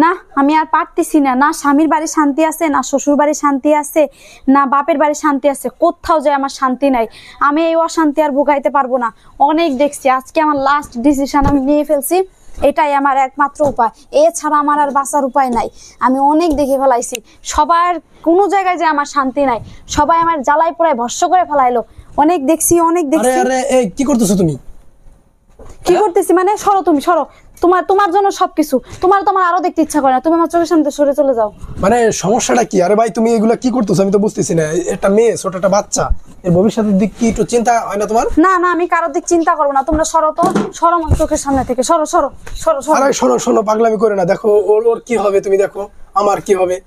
না আমি আর পারতেছি না, না স্বামীর বাড়ি শান্তি আছে, না শ্বশুর বাড়ি শান্তি আছে, না বাপের বাড়ি শান্তি আছে, কোথাও যায় আমার শান্তি নাই। আমি এই অশান্তি আর ভোগাইতে পারবো না। অনেক দেখছি, আজকে আমার লাস্ট ডিসিশন আমি নিয়ে ফেলছি, এটাই আমার একমাত্র উপায়, এছাড়া আমার আর বাঁচার উপায় নাই। আমি অনেক দেখে ফেলাইছি, সবার কোনো জায়গায় যে আমার শান্তি নাই, সবাই আমার জ্বালাই পোড়ায় ভস্য করে ফেলাইলো। অনেক দেখছি, অনেক দেখছি। আরে এই কি করতেছো তুমি? কি করতেছি মানে? সরো তুমি, সরো। তোমার জন্য সবকিছু, তোমার আরো দেখতে ইচ্ছা করে না, তুমি আমার চোখের সামনে সরে চলে যাও। মানে সমস্যাটা কি? আরে ভাই তুমি এগুলা কি করতেছো আমি তো বুঝতেছি না। একটা মেয়ে, ছোট একটা বাচ্চা, এর ভবিষ্যতের দিক কি একটু চিন্তা হয় না তোমার? না না, আমি কারোর দিক চিন্তা করবো না, তোমরা সরো তো, সরো আমার চোখের সামনে থেকে, সরো সরো সরো সরো। আরে শোনো পাগলামি করে না, দেখো ওর কি হবে তুমি দেখো, আমার কি হবে।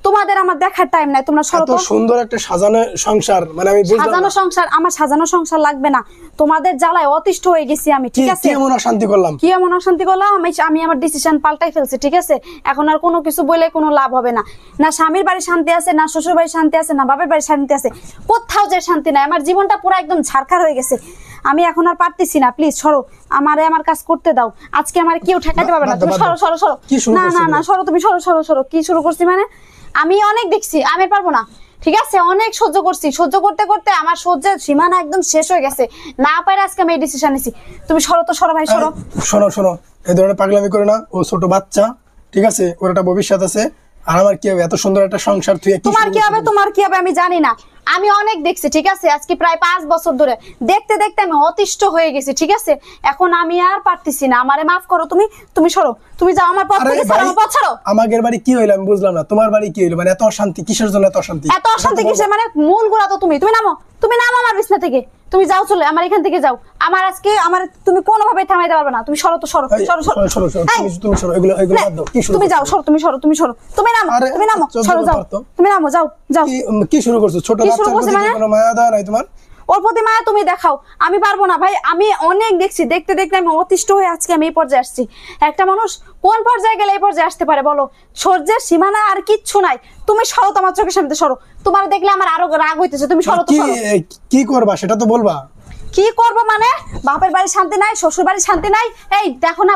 তোমাদের আমার দেখার টাইম নাই, তোমরা সরো তো। এত সুন্দর একটা সাজানো সংসার, মানে আমি বুঝলাম সাজানো সংসার, আমার সাজানো সংসার লাগবে না, তোমাদের জ্বালায় অতিষ্ঠ হয়ে গেছি আমি, ঠিক আছে? কি এমন অশান্তি করলাম? কি এমন অশান্তি করলাম? আমি আমার ডিসিশন পাল্টাই ফেলছি, ঠিক আছে? এখন আর কোনো কিছু বলে কোনো লাভ হবে না। না স্বামীর বাড়ি শান্তি আছে, না শ্বশুর বাড়ি শান্তি আছে, না বাপের বাড়ি শান্তি আছে, কোথাও যে শান্তি নাই। আমার জীবনটা পুরো একদম ঝাড়খার হয়ে গেছে, আমি এখন আর পারতেছি না। প্লিজ সরো, আমার কাজ করতে দাও। আজকে আমার কেউ ঠেকাতে পারবে না। তুমি সরো সরো সরো। না না না, সরো তুমি, সরো সরো সরো। কি শুরু করছি মানে? আমি অনেক দেখছি, আমি পারবো না, ঠিক আছে? অনেক সহ্য করছি, সহ্য করতে করতে আমার সহ্যের সীমানা একদম শেষ হয়ে গেছে। না পারে আজকে আমি এই ডিসিশন নিছি। তুমি সরো তো, সরো ভাই সরো। শোনো এই ধরনের পাগলামি করে না, ও ছোট বাচ্চা, ঠিক আছে? ওর একটা ভবিষ্যৎ আছে। আর আমার কি হবে? এত সুন্দর একটা সংসার তুই তোমার কি হবে? তোমার কি হবে আমি জানি না। আমি অনেক দেখছি, ঠিক আছে? আজকে প্রায় 5 বছর ধরে দেখতে দেখতে আমি অতিষ্ঠ হয়ে গেছি, ঠিক আছে? এখন আমি আর পারতেছি না, আমারে মাফ করো। তুমি সরো, তুমি যাও আমার পথ থেকে, সরো আমার পথ ছাড়ো। আমাদের বাড়ি কি হইলো আমি বুঝলাম না, তোমার বাড়ি কি হইলো? মানে এত অশান্তি কিসের জন্য? এত অশান্তি কিসের মানে? মূল গোড়া তো তুমি নামো, আমার বিছনা থেকে, তুমি যাও, চলে আমার এখান থেকে যাও। আমার আজকে তুমি কোনোভাবে থামাইতে পারবে না। তুমি সরো তো, সরো সরো সরো। তুমি সরো, এগুলো বাদ দাও। তুমি যাও, সরো, তুমি সরো, তুমি নামো, সরো, যাও, তুমি নামো, যাও। কি শুরু করছো? ছোট বাচ্চার প্রতি কোনো মায়া দয়া নাই তোমার? ওর প্রতি মায়া তুমি দেখাও, আমি পারবো না ভাই। আমি অনেক দেখছি, দেখতে দেখতে আমি অতিষ্ঠ হয়ে আজকে আমি এই পর্যায়ে আসছি। একটা মানুষ কোন পর্যায়ে গেলে এই পর্যায়ে আসতে পারে বলো? সহ্যের সীমানা আর কিচ্ছু নাই। তুমি সরো, তোমার চোখের সামনে সরো। তোমার দেখলে আমার আরো রাগ হইতেছে, তুমি সরো তো। কি করবা সেটা তো বলবা। কি করব মানে? বাপের বাড়ি শান্তি নাই, শ্বশুর বাড়ি শান্তি নাই। এই দেখো না,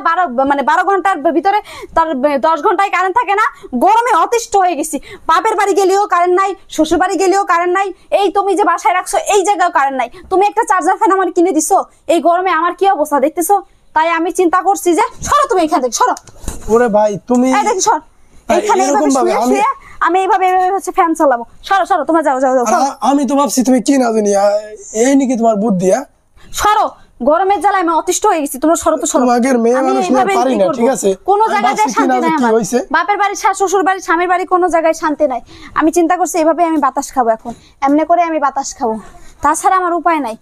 12 ঘন্টার ভিতরে তার 10 ঘন্টায় কারেন্ট থাকে না। গরমে অতিষ্ঠ হয়ে গেছি। বাপের বাড়ি গেলেও কারেন্ট নাই, শ্বশুর বাড়ি গেলেও কারেন্ট নাই। এই তুমি যে বাসায় রাখছো এই জায়গাও কারেন্ট নাই। তুমি একটা চার্জার ফ্যান আমার কিনে দিছো, এই গরমে আমার কি অবস্থা দেখতেছো? তাই আমি চিন্তা করছি যে সরো তুমি এখান থেকে, সরো। ওরে ভাই তুমি দেখি সর, এইখানে আমি এইভাবে হচ্ছে ফ্যান চালাবো। সরো সরো, তোমরা যাও যাও যাও। আমি তো ভাবছি তুমি কি না জানি এই নাকি তোমার বুদ্ধি। সরো, গরমের জ্বালায় আমি অতিষ্ঠ হয়ে গেছি। তোমরা সরো তো, সরো। তোমাদের মেয়ে মানুষ না পারি না, ঠিক আছে? কোন জায়গায় শান্তি নাই আমার। বাপের বাড়ি, শ্বশুর বাড়ি, স্বামীর বাড়ি, কোনো জায়গায় শান্তি নাই। আমি চিন্তা করছি এইভাবে আমি বাতাস খাবো, এখন এমনি করে আমি বাতাস খাবো, তাছাড়া আমার উপায় নাই।